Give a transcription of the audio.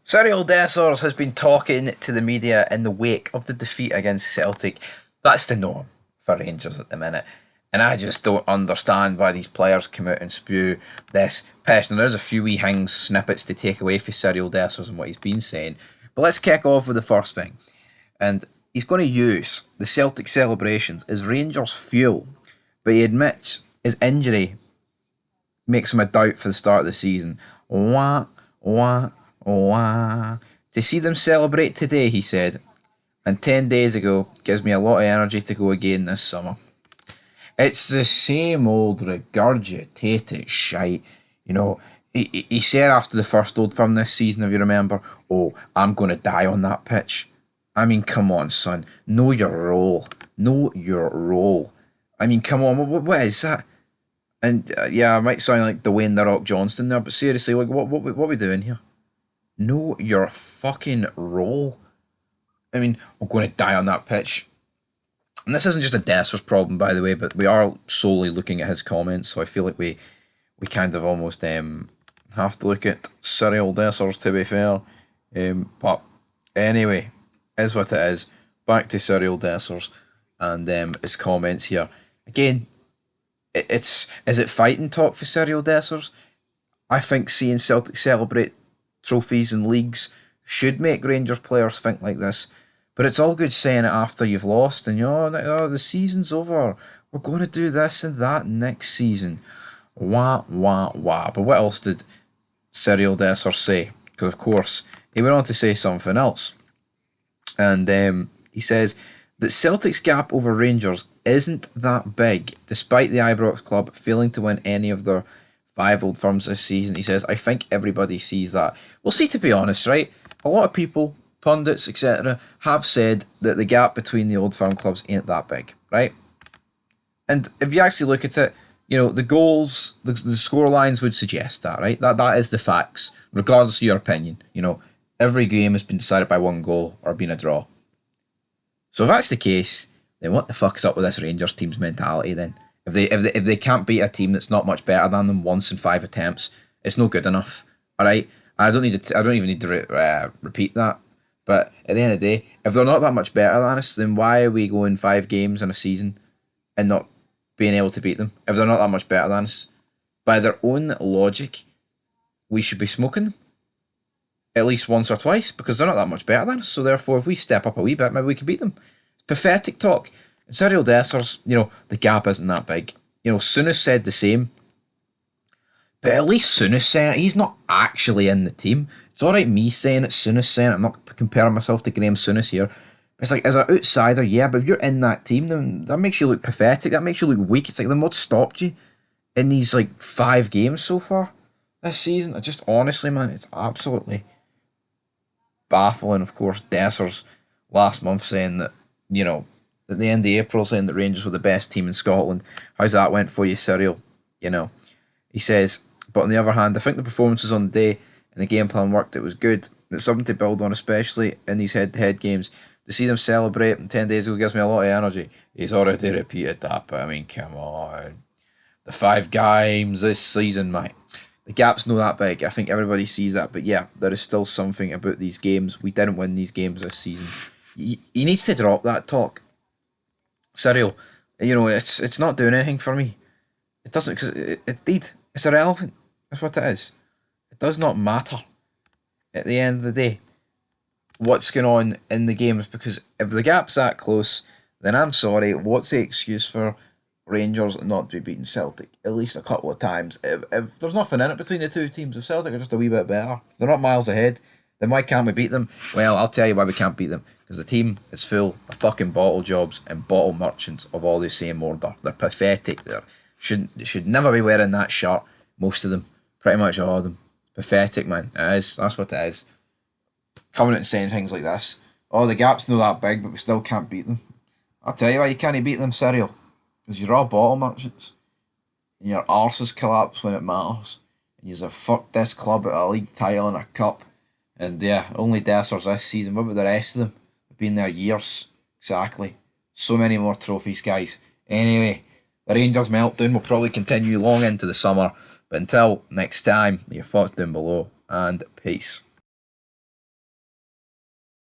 Cyriel Dessers has been talking to the media in the wake of the defeat against Celtic. That's the norm for Rangers at the minute. And I just don't understand why these players come out and spew this piss. Now, there's a few wee things, snippets to take away from Cyriel Dessers and what he's been saying. But let's kick off with the first thing. And he's going to use the Celtic celebrations as Rangers fuel. But he admits his injury makes him a doubt for the start of the season. Wah, wah, wah. To see them celebrate today, he said, and 10 days ago gives me a lot of energy to go again this summer. It's the same old regurgitated shite. You know, he said after the first Old Firm this season, if you remember, oh, I'm going to die on that pitch. I mean, come on, son. Know your role. Know your role. I mean, come on, what is that? And yeah, I might sound like Dwayne The Rock Johnston there, but seriously, like, what are we doing here? Know your fucking role. I mean, we're going to die on that pitch. And this isn't just a Dessers problem, by the way, but we are solely looking at his comments, so I feel like we kind of almost have to look at Cyriel Dessers, to be fair. But anyway, is what it is. Back to Cyriel Dessers and his comments here. Again, is it fighting talk for Cyriel Dessers? I think seeing Celtic celebrate trophies and leagues should make Rangers players think like this. But it's all good saying it after you've lost and oh, the season's over. We're going to do this and that next season. Wah, wah, wah. But what else did Cyriel Dessers say? Because, of course, he went on to say something else. And he says that Celtic's gap over Rangers isn't that big, despite the Ibrox club failing to win any of their 5 Old Firms this season. He says, I think everybody sees that. Well, see, to be honest, right? A lot of people, pundits, etc., have said that the gap between the Old Firm clubs ain't that big, right? And if you actually look at it, you know, the goals, the score lines would suggest that, right? That is the facts, regardless of your opinion. You know, every game has been decided by 1 goal or been a draw. So if that's the case, then what the fuck is up with this Rangers team's mentality then? If they can't beat a team that's not much better than them once in 5 attempts, it's no good enough. All right, I don't even need to repeat that. But at the end of the day, if they're not that much better than us, then why are we going 5 games in a season and not being able to beat them? If they're not that much better than us, by their own logic, we should be smoking them at least once or twice because they're not that much better than us. So therefore, if we step up a wee bit, maybe we can beat them. It's pathetic talk. And Cyriel Dessers, you know, the gap isn't that big. You know, Souness said the same. But at least Souness saying it. He's not actually in the team. It's alright me saying it, Souness saying it. I'm not comparing myself to Graham Souness here. It's like, as an outsider, yeah, but if you're in that team, then that makes you look pathetic. That makes you look weak. It's like, then what stopped you in these, like, 5 games so far this season? Just honestly, man, it's absolutely baffling. Of course, Dessers last month saying that, you know, at the end of April, saying that Rangers were the best team in Scotland. How's that went for you, Cyriel? You know, he says, but on the other hand, I think the performances on the day and the game plan worked. It was good. It's something to build on, especially in these head-to-head games. To see them celebrate 10 days ago gives me a lot of energy. He's already repeated that, but I mean, come on. The 5 games this season, mate. The gap's not that big. I think everybody sees that, but yeah, there is still something about these games. We didn't win these games this season. He needs to drop that talk. Cyriel, you know, it's not doing anything for me. It doesn't, because it did. It's irrelevant. That's what it is. It does not matter at the end of the day what's going on in the games, because if the gap's that close, then I'm sorry, what's the excuse for Rangers not to be beating Celtic at least a couple of times? If there's nothing in it between the two teams, if Celtic are just a wee bit better, they're not miles ahead, then why can't we beat them? Well, I'll tell you why we can't beat them. Because the team is full of fucking bottle jobs and bottle merchants of all the same order. They're pathetic. They should never be wearing that shirt. Most of them. Pretty much all of them. Pathetic, man. It is. That's what it is. Coming out and saying things like this. Oh, the gap's not that big, but we still can't beat them. I'll tell you why you can't beat them, Cyriel. Because you're all bottle merchants. And your arses collapse when it matters. And you've fucked this club at a league title and a cup. And yeah, only Dessers this season. What about the rest of them? They've been there years. Exactly. So many more trophies, guys. Anyway, the Rangers meltdown will probably continue long into the summer. But until next time, your thoughts down below. And peace.